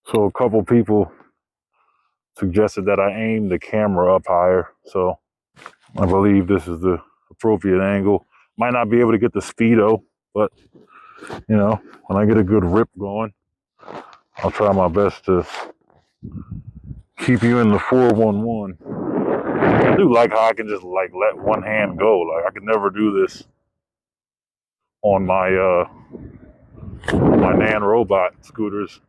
So a couple people suggested that I aim the camera up higher. So I believe this is the appropriate angle. Might not be able to get the speedo, but you know, when I get a good rip going, I'll try my best to keep you in the 411. I do like how I can just like let one hand go. Like I could never do this on my Nan robot scooters.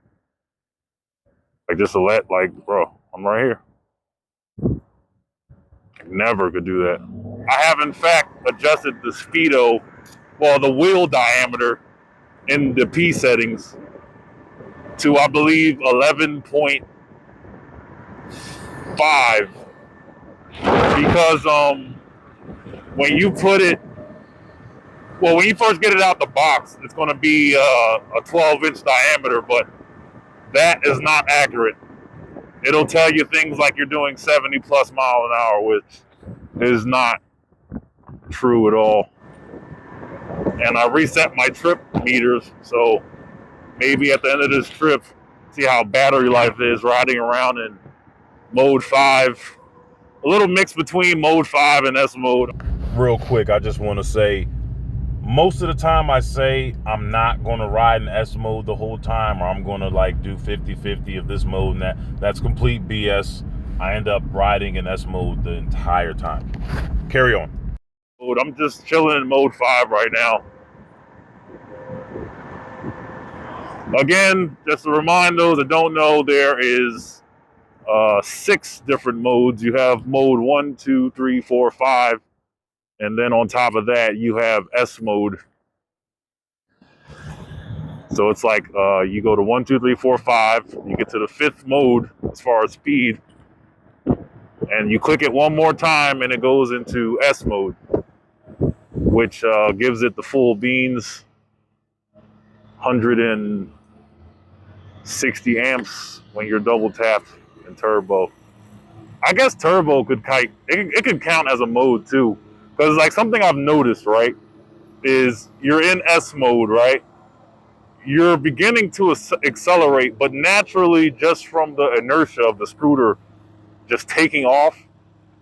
Like just to let like, bro, I'm right here. Never could do that. I have in fact adjusted the speedo, well, the wheel diameter in the P settings to I believe 11.5 because when you put it, well, when you first get it out the box, it's going to be a 12-inch diameter, but that is not accurate. It'll tell you things like you're doing 70 plus miles an hour, which is not true at all. And I reset my trip meters, so maybe at the end of this trip, see how battery life is riding around in mode 5. A little mix between mode 5 and S mode. Real quick, I just want to say, most of the time I say I'm not going to ride in S mode the whole time, or I'm going to like do 50-50 of this mode and that. That's complete BS. I end up riding in S mode the entire time. Carry on. I'm just chilling in mode 5 right now. Again, just to remind those that don't know, there is 6 different modes. You have mode 1, 2, 3, 4, 5. And then on top of that, you have S mode. So it's like you go to 1, 2, 3, 4, 5. You get to the 5th mode as far as speed. And you click it one more time and it goes into S mode, which gives it the full beans, 160 amps when you're double tapped in turbo. I guess turbo could it could count as a mode too. Because like something I've noticed, right, is you're in S mode, right? You're beginning to accelerate, but naturally, just from the inertia of the scooter just taking off,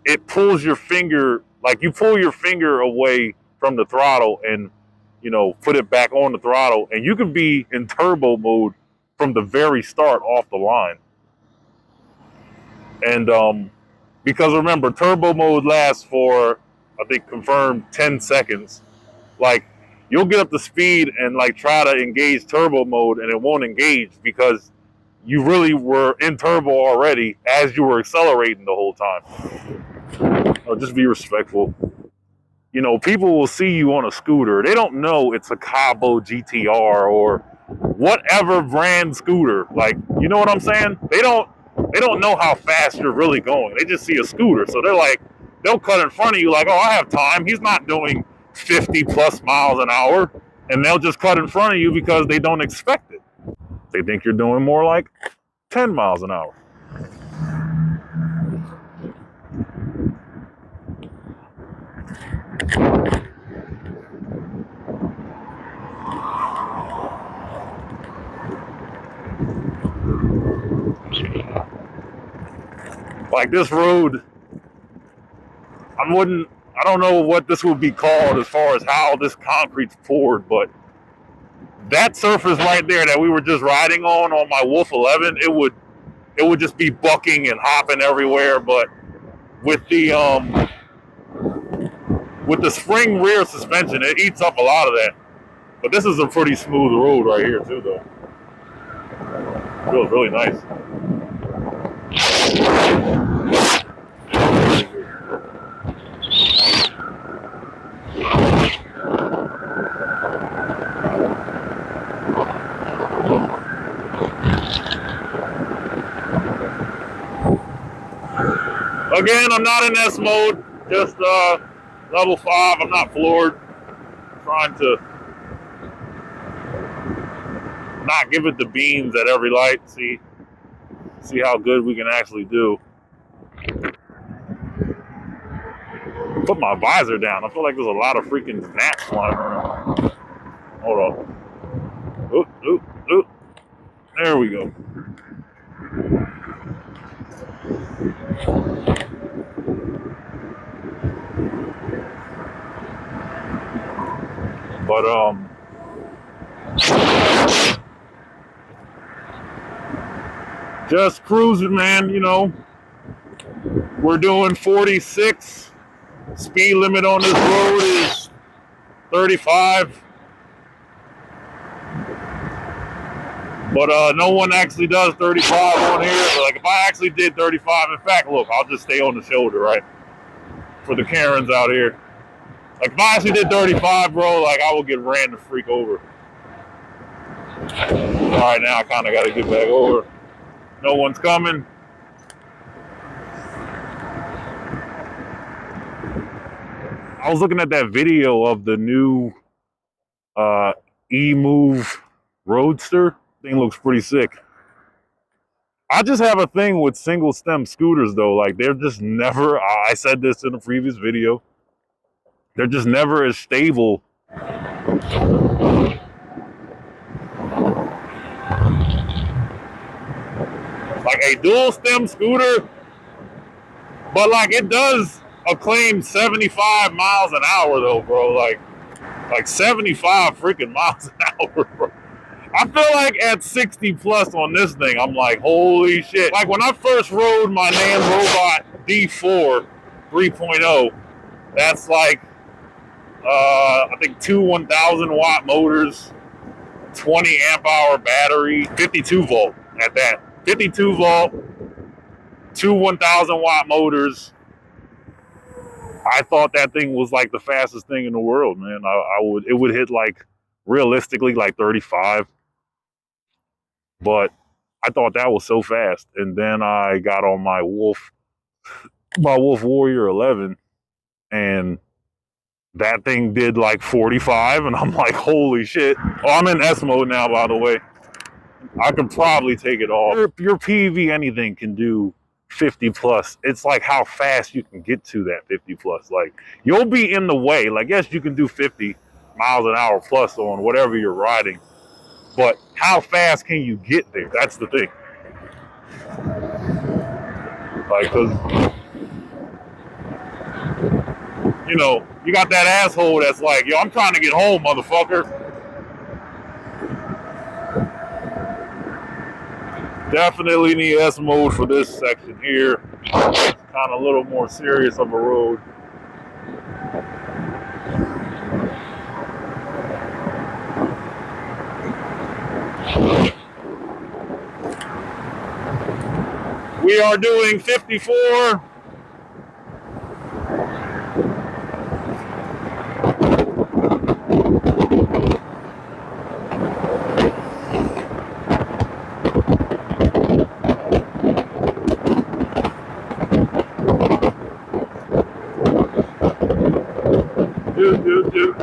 it pulls your finger, like you pull your finger away from the throttle and, you know, put it back on the throttle. And you can be in turbo mode from the very start off the line. And because remember, turbo mode lasts for, I think, confirmed 10 seconds. Like, you'll get up to speed and like try to engage turbo mode and it won't engage because you really were in turbo already as you were accelerating the whole time. Oh, just be respectful. You know, people will see you on a scooter. They don't know it's a Kaabo GTR or whatever brand scooter. Like, you know what I'm saying? They don't know how fast you're really going. They just see a scooter. So they're like, they'll cut in front of you like, oh, I have time. He's not doing 50 plus miles an hour. And they'll just cut in front of you because they don't expect it. They think you're doing more like 10 miles an hour. Like this road, I don't know what this would be called as far as how this concrete's poured, but that surface right there that we were just riding on my Wolf 11, it would just be bucking and hopping everywhere. But with the spring rear suspension, it eats up a lot of that. But this is a pretty smooth road right here too, though. It feels really nice. Again, I'm not in S mode, just level 5. I'm not floored. I'm trying to not give it the beams at every light. See how good we can actually do. Put my visor down. I feel like there's a lot of freaking gnats flying around. Hold on. Oop. There we go. just cruising, man. You know, we're doing 46. Speed limit on this road is 35. But no one actually does 35 on here. But like if I actually did 35, in fact, look, I'll just stay on the shoulder, right? For the Karens out here. Like if I actually did 35, bro, like I would get ran the freak over. All right, now I kind of got to get back over. No one's coming. I was looking at that video of the new E-Move Roadster. Thing looks pretty sick. I just have a thing with single stem scooters though. Like they're just never, I said this in a previous video, they're just never as stable. Like a dual stem scooter, but like it does acclaim 75 miles an hour though, bro. Like 75 freaking miles an hour, bro. I feel like at 60 plus on this thing, I'm like, holy shit. Like when I first rode my Nan Robot D4 3.0, that's like, I think 2 1,000 watt motors, 20 amp hour battery, 52 volt at that. 52 volt, 2 1,000 watt motors. I thought that thing was like the fastest thing in the world, man. It would hit like realistically like 35. But I thought that was so fast. And then I got on my Wolf Warrior 11 and that thing did like 45 and I'm like, holy shit. Oh, I'm in S mode now, by the way. I could probably take it off. Your POV anything can do 50 plus. It's like how fast you can get to that 50 plus. Like you'll be in the way. Like yes, you can do 50 miles an hour plus on whatever you're riding. But how fast can you get there? That's the thing. Like, cause, you know, you got that asshole that's like, yo, I'm trying to get home, motherfucker. Definitely need S mode for this section here. Kind of a little more serious of a road. We are doing 54. Do.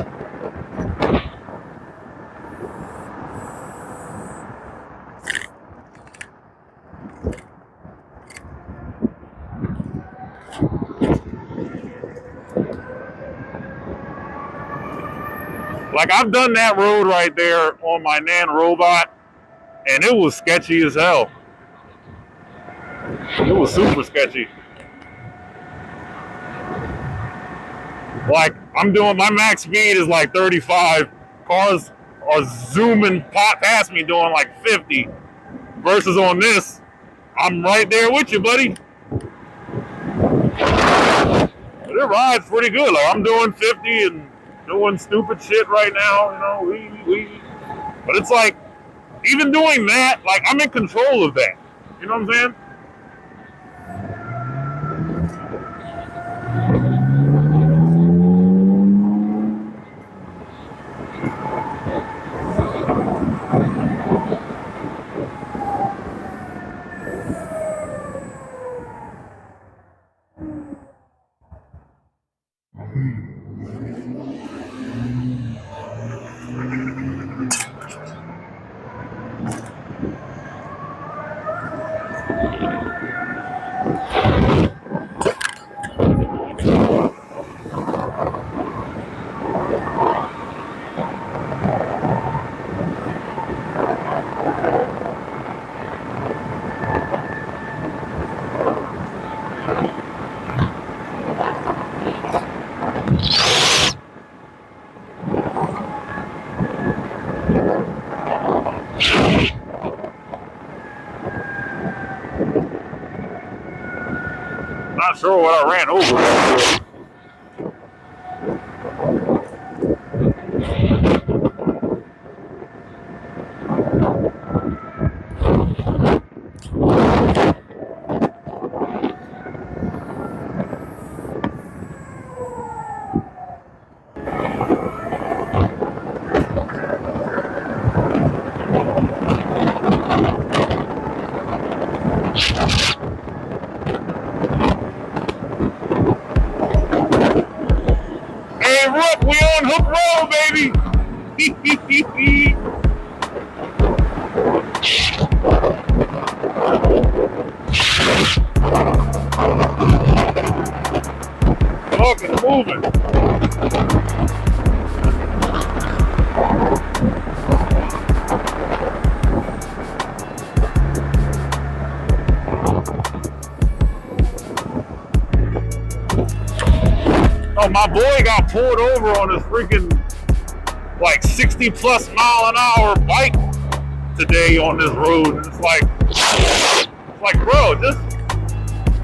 Like I've done that road right there on my Nan Robot and it was sketchy as hell. It was super sketchy. Like I'm doing, my max speed is like 35. Cars are zooming past me doing like 50. Versus on this, I'm right there with you, buddy. But it rides pretty good. Like I'm doing 50 and doing stupid shit right now, you know, but it's like, even doing that, like I'm in control of that. You know what I'm saying? not sure what I ran over. Hey, Rook, we on Hook Road, baby. Look, it's moving. Oh, my boy got pulled over on his freaking like 60 plus mile an hour bike today on this road. And it's like, bro, just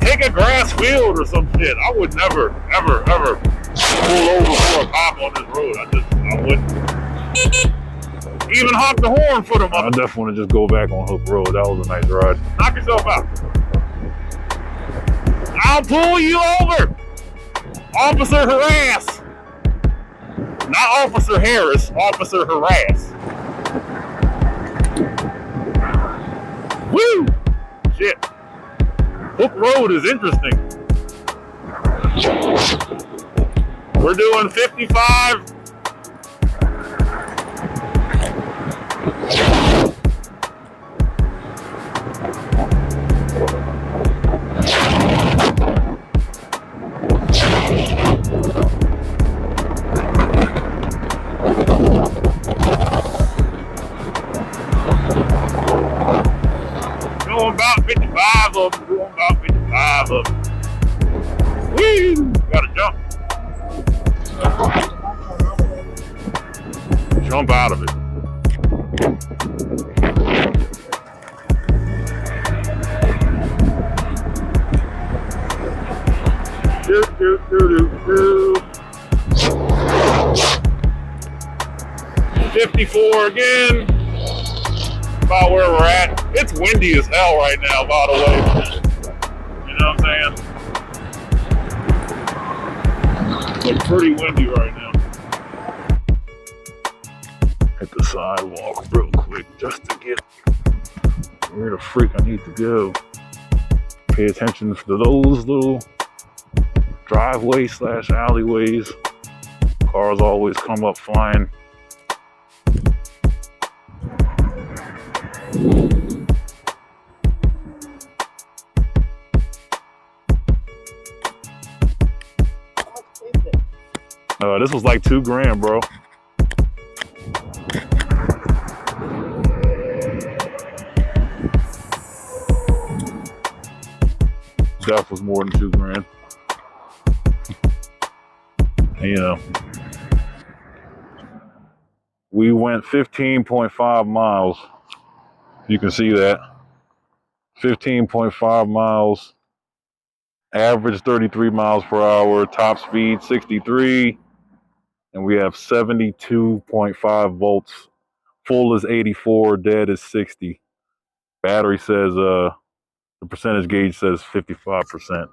take a grass field or some shit. I would never, ever, ever pull over for a cop on this road. I wouldn't even honk the horn for them. I definitely want to just go back on Hook Road. That was a nice ride. Knock yourself out. I'll pull you over. Officer harass. Not Officer Harris, Officer harass. Woo! Shit. Hook Road is interesting. We're doing 55. Going about 55 of them. Going about 55 of them. Woo! Gotta jump. Jump out of it. Doot, doot, doot, doot, doot. 54 again. About where we're at. It's windy as hell right now, by the way. You know what I'm saying? It's pretty windy right now. Hit the sidewalk real quick just to get where the freak I need to go. Pay attention to those little driveways / alleyways. Cars always come up flying. This was like $2,000, bro. Stuff was more than $2,000. You know, we went 15.5 miles. You can see that. 15.5 miles. Average 33 miles per hour. Top speed 63. And we have 72.5 volts. Full is 84, dead is 60. Battery says, the percentage gauge says 55%.